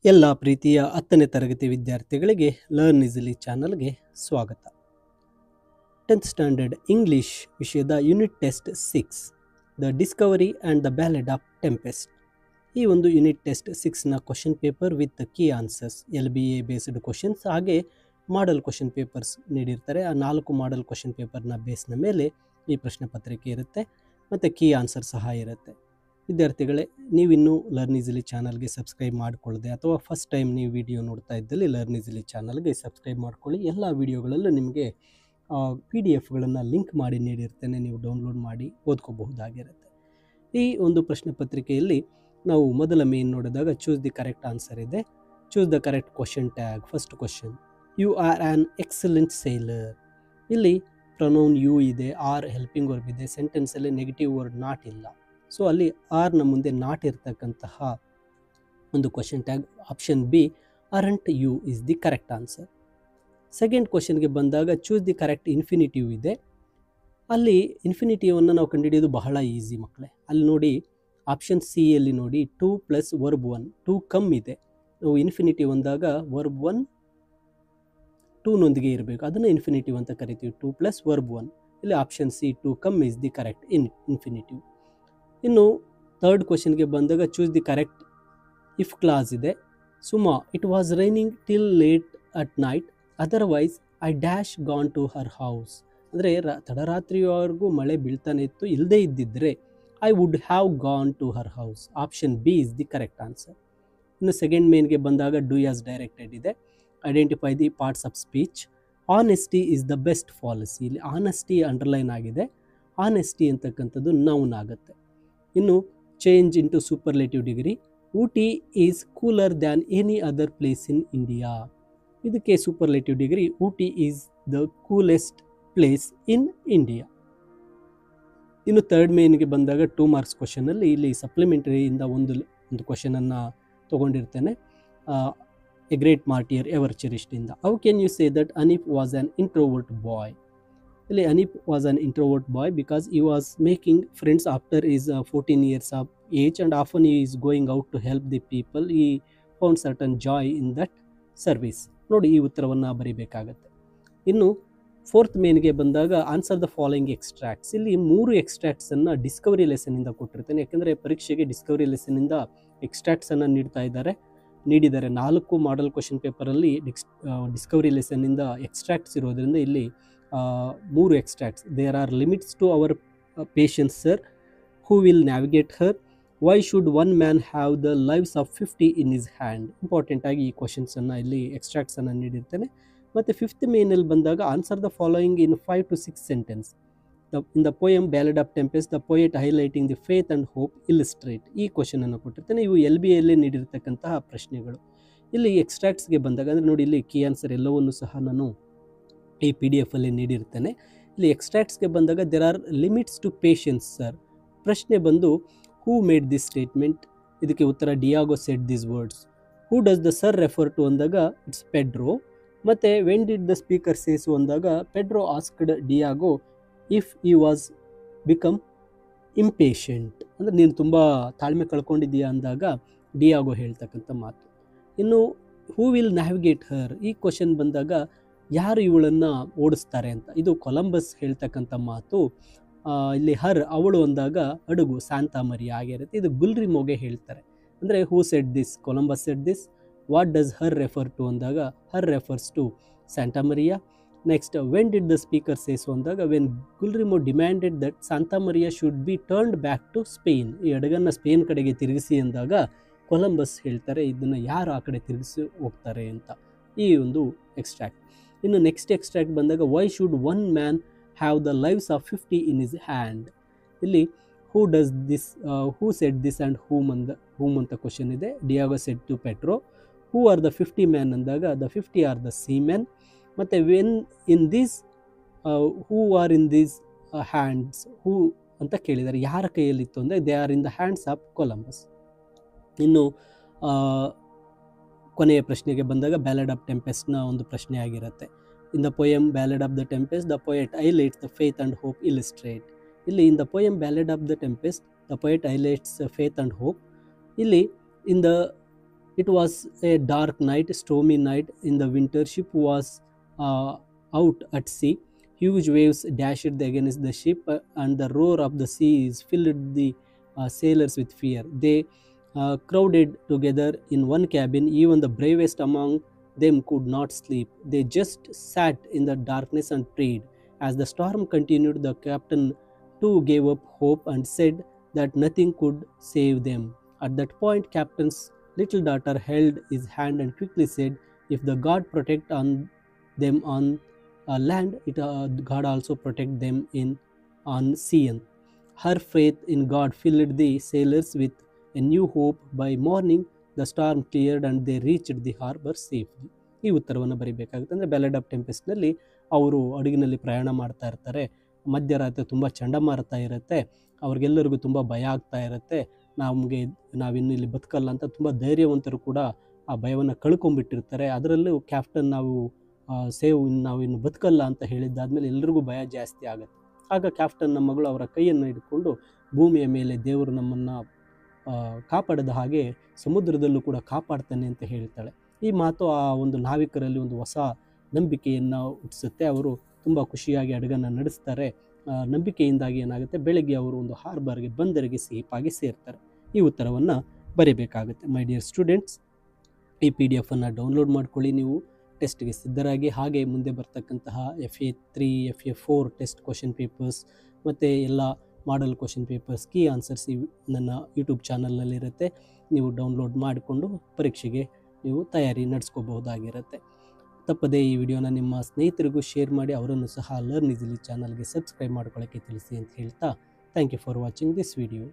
ಎಲ್ಲ ಪ್ರೀತಿಯ 10ನೇ ತರಗತಿ ವಿದ್ಯಾರ್ಥಿಗಳಿಗೆ ಲರ್ನ್ ಈಸಿಲಿ ಚಾನಲ್ಗೆ ಸ್ವಾಗತ. 10th ಸ್ಟ್ಯಾಂಡರ್ಡ್ ಇಂಗ್ಲಿಷ್ ವಿಷಯದ unit test 6 the discovery and the ballad of tempest. ಈ ಒಂದು ಯೂನಿಟ್ ಟೆಸ್ಟ್ 6ನ question paper with key answers, LBA based questions ಹಾಗೆ ಮಾಡಲ್ ಕ್ವಶನ್ ಪೇಪರ್ಸ್ ನೀಡಿರ್ತಾರೆ. ಆ 4 ಮಾಡಲ್ ಕ್ವಶನ್ ಪೇಪರ್ನ ಬೇಸ್ನ ಮೇಲೆ ಈ ಪ್ರಶ್ನೆ ಪತ್ರಿಕೆ ಇರುತ್ತೆ ಮತ್ತು ಕೀ ಆನ್ಸರ್ ಸಹ ಇರುತ್ತೆ. ವಿದ್ಯಾರ್ಥಿಗಳೇ, ನೀವಿನ್ನೂ ಲರ್ನ್ ಈಸಿಲಿ ಚಾನಲ್ಗೆ ಸಬ್ಸ್ಕ್ರೈಬ್ ಮಾಡಿಕೊಳ್ಳದೆ ಅಥವಾ ಫಸ್ಟ್ ಟೈಮ್ ನೀವು ವಿಡಿಯೋ ನೋಡ್ತಾ ಇದ್ದಲ್ಲಿ ಲರ್ನ್ ಈಸಿಲಿ ಚಾನಲ್ಗೆ ಸಬ್ಸ್ಕ್ರೈಬ್ ಮಾಡ್ಕೊಳ್ಳಿ. ಎಲ್ಲ ವಿಡಿಯೋಗಳಲ್ಲೂ ನಿಮಗೆ PDF ಲಿಂಕ್ ಮಾಡಿ ನೀಡಿರ್ತೇನೆ, ನೀವು ಡೌನ್ಲೋಡ್ ಮಾಡಿ ಓದ್ಕೋಬಹುದಾಗಿರುತ್ತೆ. ಈ ಒಂದು ಪ್ರಶ್ನೆ ಪತ್ರಿಕೆಯಲ್ಲಿ ನಾವು ಮೊದಲ ಮೇನ್ ನೋಡಿದಾಗ ಚೂಸ್ ದಿ ಕರೆಕ್ಟ್ ಆನ್ಸರ್ ಇದೆ. Choose the correct question tag. First question, you are an excellent sailor. ಇಲ್ಲಿ ಪ್ರೊನೌನ್ ಯು ಇದೆ, ಆರ್ ಹೆಲ್ಪಿಂಗ್ ವರ್ಬ್ ಇದೆ, ಸೆಂಟೆನ್ಸಲ್ಲಿ ನೆಗೆಟಿವ್ ವರ್ಡ್ ನಾಟ್ ಇಲ್ಲ. ಸೊ ಅಲ್ಲಿ ಆರ್ನ ಮುಂದೆ ನಾಟ್ ಇರ್ತಕ್ಕಂತಹ ಒಂದು question tag option B aren't you is the correct answer. Second ಕ್ವಶನ್ಗೆ ಬಂದಾಗ ಚೂಸ್ ದಿ ಕರೆಕ್ಟ್ ಇನ್ಫಿನಿಟಿವ್ ಇದೆ. ಅಲ್ಲಿ ಇನ್ಫಿನಿಟಿವನ್ನು ನಾವು ಕಂಡುಹಿಡಿಯೋದು ಬಹಳ ಈಸಿ ಮಕ್ಕಳೇ. ಅಲ್ಲಿ ನೋಡಿ ಆಪ್ಷನ್ ಸಿ ಯಲ್ಲಿ ನೋಡಿ 2 + ವರ್ಬ್ 1, 2 ಕಮ್ ಇದೆ. ನಾವು ಇನ್ಫಿನಿಟಿವ್ ಅಂದಾಗ ವರ್ಬ್ 1 2ನೊಂದಿಗೆ ಇರಬೇಕು, ಅದನ್ನು ಇನ್ಫಿನಿಟಿವ್ ಅಂತ ಕರಿತೀವಿ. 2 + ವರ್ಬ್ 1. ಇಲ್ಲಿ option C 2 come is the correct infinitive. ಇನ್ನು ಥರ್ಡ್ ಕ್ವಶನ್ಗೆ ಬಂದಾಗ choose the correct if clause ಇದೆ. Suma, it was raining till late at night, otherwise I dash gone to her house. ಅಂದರೆ ತಡರಾತ್ರಿಯವರೆಗೂ ಮಳೆ ಬೀಳ್ತಾನೆ ಇತ್ತು, ಇಲ್ಲದೇ ಇದ್ದಿದ್ದರೆ I would have gone to her house. Option B is the correct answer. ಇನ್ನು second ಮೇನ್ಗೆ ಬಂದಾಗ ಡೂ ಆಸ್ ಡೈರೆಕ್ಟೆಡ್ ಇದೆ. Identify the parts of speech. Honesty is the best policy. ಇಲ್ಲಿ ಆನೆಸ್ಟಿ ಅಂಡರ್ಲೈನ್ ಆಗಿದೆ. ಆನೆಸ್ಟಿ ಅಂತಕ್ಕಂಥದ್ದು ನೌನ್ ಆಗುತ್ತೆ. ಇನ್ನು change into superlative degree. Ooty is cooler than any other place in India. ಇದಕ್ಕೆ superlative degree Ooty is the coolest place in India. ಇನ್ನು third ಮೇನ್ಗೆ ಬಂದಾಗ 2 marks ಕ್ವಶನಲ್ಲಿ ಇಲ್ಲಿ ಸಪ್ಲಿಮೆಂಟರಿಯಿಂದ ಒಂದು ಕ್ವಶನನ್ನು ತೊಗೊಂಡಿರ್ತೇನೆ. A great martyr ever cherished. How can you say that Hanif was an introvert boy. ಇಲ್ಲಿ Hanif was an introvert bye because he was making friends after his 14 years of age and often he is going out to help the people. He found certain joy in that service. ನೋಡಿ, ಈ ಉತ್ತರವನ್ನು ಬರೀಬೇಕಾಗತ್ತೆ. ಇನ್ನು fourth ಮೇನ್ಗೆ ಬಂದಾಗ answer the following extracts. ಇಲ್ಲಿ 3 ಎಕ್ಸ್ಟ್ರಾಕ್ಟ್ಸನ್ನು Discovery ಲೆಸನ್ನಿಂದ ಕೊಟ್ಟಿರ್ತೇನೆ. ಯಾಕೆಂದರೆ ಪರೀಕ್ಷೆಗೆ Discovery ಲೆಸನ್ನಿಂದ ಎಕ್ಸ್ಟ್ರಾಕ್ಟ್ಸನ್ನು ನೀಡಿದ್ದಾರೆ. 4 ಮಾಡಲ್ ಕ್ವಶನ್ ಪೇಪರಲ್ಲಿ ಡಿಸ್ಕವರಿ ಲೆಸನ್ನಿಂದ ಎಕ್ಸ್ಟ್ರಾಕ್ಟ್ಸ್ ಇರೋದ್ರಿಂದ ಇಲ್ಲಿ 3 extracts. There are limits to our patience sir, who will navigate her, why should one man have the lives of 50 in his hand. ಇಂಪಾರ್ಟೆಂಟಾಗಿ ಈ ಕ್ವಶನ್ಸನ್ನು ಇಲ್ಲಿ ಎಕ್ಸ್ಟ್ರಾಕ್ಟ್ಸನ್ನು ನೀಡಿರ್ತೇನೆ. ಮತ್ತು 5th ಮೇನಲ್ಲಿ ಬಂದಾಗ answer the following in 5 to 6 sentence. In the poem ballad of tempest, the poet highlighting the faith and hope illustrate. ಈ ಕ್ವಶನನ್ನು ಕೊಟ್ಟಿರ್ತೇನೆ. ಇವು LBAಯಲ್ಲೇ ನೀಡಿರ್ತಕ್ಕಂತಹ ಪ್ರಶ್ನೆಗಳು. ಇಲ್ಲಿ ಎಕ್ಸ್ಟ್ರಾಕ್ಟ್ಸ್ಗೆ ಬಂದಾಗ ಅಂದರೆ ನೋಡಿ, ಇಲ್ಲಿ ಕೀ ಆನ್ಸರ್ ಎಲ್ಲವನ್ನೂ ಸಹ ನಾನು ಈ PDF ನೀಡಿರ್ತೇನೆ. ಇಲ್ಲಿ ಎಕ್ಸ್ಟ್ರಾಕ್ಟ್ಸ್ಗೆ ಬಂದಾಗ there are limits to patience sir. ಪ್ರಶ್ನೆ ಬಂದು ಹೂ ಮೇಡ್ ದಿಸ್ ಸ್ಟೇಟ್ಮೆಂಟ್. ಇದಕ್ಕೆ ಉತ್ತರ Diego said this words. Who does the sir refer to ಅಂದಾಗ ಇಟ್ಸ್ ಪೆಡ್ರೋ. ಮತ್ತು when did the speaker says ಅಂದಾಗ Pedro asked Diego if he was become impatient. ಅಂದರೆ ನೀನು ತುಂಬ ತಾಳ್ಮೆ ಕಳ್ಕೊಂಡಿದ್ದೀಯಾ ಅಂದಾಗ ಡಿಯಾಗೋ ಹೇಳ್ತಕ್ಕಂಥ ಮಾತು. ಇನ್ನು ಹೂ ವಿಲ್ ನ್ಯಾವಿಗೇಟ್ ಹರ್. ಈ ಕ್ವಶನ್ ಬಂದಾಗ ಯಾರು ಇವಳನ್ನು ಓಡಿಸ್ತಾರೆ ಅಂತ, ಇದು ಕೊಲಂಬಸ್ ಹೇಳ್ತಕ್ಕಂಥ ಮಾತು. ಇಲ್ಲಿ ಹರ್ ಅವಳು ಅಂದಾಗ ಅಡುಗು ಸಾಂತಾ ಮರಿಯಾ ಆಗಿರುತ್ತೆ. ಇದು ಗುಲ್ರಿಮೋಗೆ ಹೇಳ್ತಾರೆ. ಅಂದರೆ who said this, Columbus said this. What does her refer to ಅಂದಾಗ her refers to Santa Maria. Next, when did the speaker says ಅಂದಾಗ when Guillermo demanded that Santa Maria should be turned back to Spain. ಈ ಹಡಗನ್ನು Spain ಕಡೆಗೆ ತಿರುಗಿಸಿ ಅಂದಾಗ Columbus ಹೇಳ್ತಾರೆ ಇದನ್ನು ಯಾರು ಆ ಕಡೆ ತಿರುಗಿಸಿ ಹೋಗ್ತಾರೆ ಅಂತ. ಈ ಒಂದು ಎಕ್ಸ್ಟ್ರಾಕ್ಟ್. ಇನ್ನು ನೆಕ್ಸ್ಟ್ ಎಕ್ಸ್ಟ್ರಾಕ್ಟ್ ಬಂದಾಗ why should one man have the lives of 50 in his hand. ಇಲ್ಲಿ who does this, who said this and whom ಅಂತ ಕ್ವಶನ್ ಇದೆ. Diego said to Pedro. Who are the 50 man ಅಂದಾಗ the 50 are the seamen. ಮತ್ತು when in these, who are in these hands, who ಅಂತ ಕೇಳಿದ್ದಾರೆ, ಯಾರ ಕೈಯಲ್ಲಿತ್ತು ಅಂದರೆ they are in the hands of Columbus. ಇನ್ನು ಕೊನೆಯ ಪ್ರಶ್ನೆಗೆ ಬಂದಾಗ ಬ್ಯಾಲೆಡ್ ಆಫ್ ಟೆಂಪೆಸ್ಟ್ನ ಒಂದು ಪ್ರಶ್ನೆ ಆಗಿರುತ್ತೆ. In the poem ballad of the tempest, the poet highlights the faith and hope illustrate. ಇಲ್ಲಿ in the poem ballad of the tempest, the poet highlights faith and hope. ಇಲ್ಲಿ in the It was a dark night, stormy night in the winter. Ship was out at sea. Huge waves dashed against the ship, and the roar of the seas filled the sailors with fear. They crowded together in one cabin. Even the bravest among them could not sleep. They just sat in the darkness and prayed. As the storm continued, the captain too gave up hope and said that nothing could save them. At that point, Captain's little daughter held his hand and quickly said, "If the God protect on them on land, God also protect them on sea." Her faith in God filled the sailors with a new hope. By morning, the storm cleared and they reached the harbor safely. ಈ ಉತ್ತರವನ್ನು ಬರೀಬೇಕಾಗುತ್ತೆ. ಅಂದರೆ ballad of ಟೆಂಪೆಸ್ಟ್ನಲ್ಲಿ ಅವರು ಹಡಗಿನಲ್ಲಿ ಪ್ರಯಾಣ ಮಾಡ್ತಾ ಇರ್ತಾರೆ. ಮಧ್ಯರಾತ್ರಿ ತುಂಬ ಚಂಡಮಾರುತ ಇರುತ್ತೆ. ಅವ್ರಿಗೆಲ್ಲರಿಗೂ ತುಂಬ ಭಯ ಆಗ್ತಾ ಇರುತ್ತೆ. ನಾವಿನ್ನು ಇಲ್ಲಿ ಬದುಕಲ್ಲ ಅಂತ ತುಂಬ ಧೈರ್ಯವಂತರು ಕೂಡ ಆ ಭಯವನ್ನು ಕಳ್ಕೊಂಡ್ಬಿಟ್ಟಿರ್ತಾರೆ. ಅದರಲ್ಲೂ ಕ್ಯಾಪ್ಟನ್ ನಾವಿನ್ನು ಬದುಕಲ್ಲ ಅಂತ ಹೇಳಿದ್ದಾದ್ಮೇಲೆ ಎಲ್ಲರಿಗೂ ಭಯ ಜಾಸ್ತಿ ಆಗುತ್ತೆ. ಆಗ ಕ್ಯಾಪ್ಟನ್ನ ಮಗಳು ಅವರ ಕೈಯನ್ನು ಹಿಡ್ಕೊಂಡು ಭೂಮಿಯ ಮೇಲೆ ದೇವರು ನಮ್ಮನ್ನು ಕಾಪಾಡದ ಹಾಗೆ ಸಮುದ್ರದಲ್ಲೂ ಕೂಡ ಕಾಪಾಡ್ತಾನೆ ಅಂತ ಹೇಳ್ತಾಳೆ. ಈ ಮಾತು ಆ ಒಂದು ನಾವಿಕರಲ್ಲಿ ಒಂದು ಹೊಸ ನಂಬಿಕೆಯನ್ನು ಹುಟ್ಟಿಸುತ್ತೆ. ಅವರು ತುಂಬ ಖುಷಿಯಾಗಿ ಹಡಗನ್ನು ನಡೆಸ್ತಾರೆ. ನಂಬಿಕೆಯಿಂದಾಗಿ ಏನಾಗುತ್ತೆ, ಬೆಳಗ್ಗೆ ಅವರು ಒಂದು ಹಾರ್ಬರ್ಗೆ ಬಂದರಿಗೆ ಸೇಫಾಗಿ ಸೇರ್ತಾರೆ. ಈ ಉತ್ತರವನ್ನು ಬರೀಬೇಕಾಗುತ್ತೆ. ಮೈ ಡಿಯರ್ ಸ್ಟೂಡೆಂಟ್ಸ್, ಈ PDF ಡೌನ್ಲೋಡ್ ಮಾಡ್ಕೊಳ್ಳಿ. ನೀವು ಟೆಸ್ಟ್ಗೆ ಸಿದ್ಧರಾಗಿ. ಹಾಗೆ ಮುಂದೆ ಬರ್ತಕ್ಕಂತಹ FA3 FA4 test question papers ಮತ್ತು ಎಲ್ಲ model question papers, key answers ನನ್ನ ಯೂಟ್ಯೂಬ್ ಚಾನಲ್ನಲ್ಲಿರುತ್ತೆ. ನೀವು ಡೌನ್ಲೋಡ್ ಮಾಡಿಕೊಂಡು ಪರೀಕ್ಷೆಗೆ ನೀವು ತಯಾರಿ ನಡೆಸ್ಕೋಬಹುದಾಗಿರುತ್ತೆ. ತಪ್ಪದೇ ಈ ವಿಡಿಯೋನ ನಿಮ್ಮ ಸ್ನೇಹಿತರಿಗೂ ಶೇರ್ ಮಾಡಿ, ಅವರನ್ನು ಸಹ ಲರ್ನ್ ಈಸಿಲಿ ಚಾನಲ್ಗೆ ಸಬ್ಸ್ಕ್ರೈಬ್ ಮಾಡ್ಕೊಳ್ಳೋಕ್ಕೆ ತಿಳಿಸಿ ಅಂತ ಹೇಳ್ತಾ, thank you for watching this video.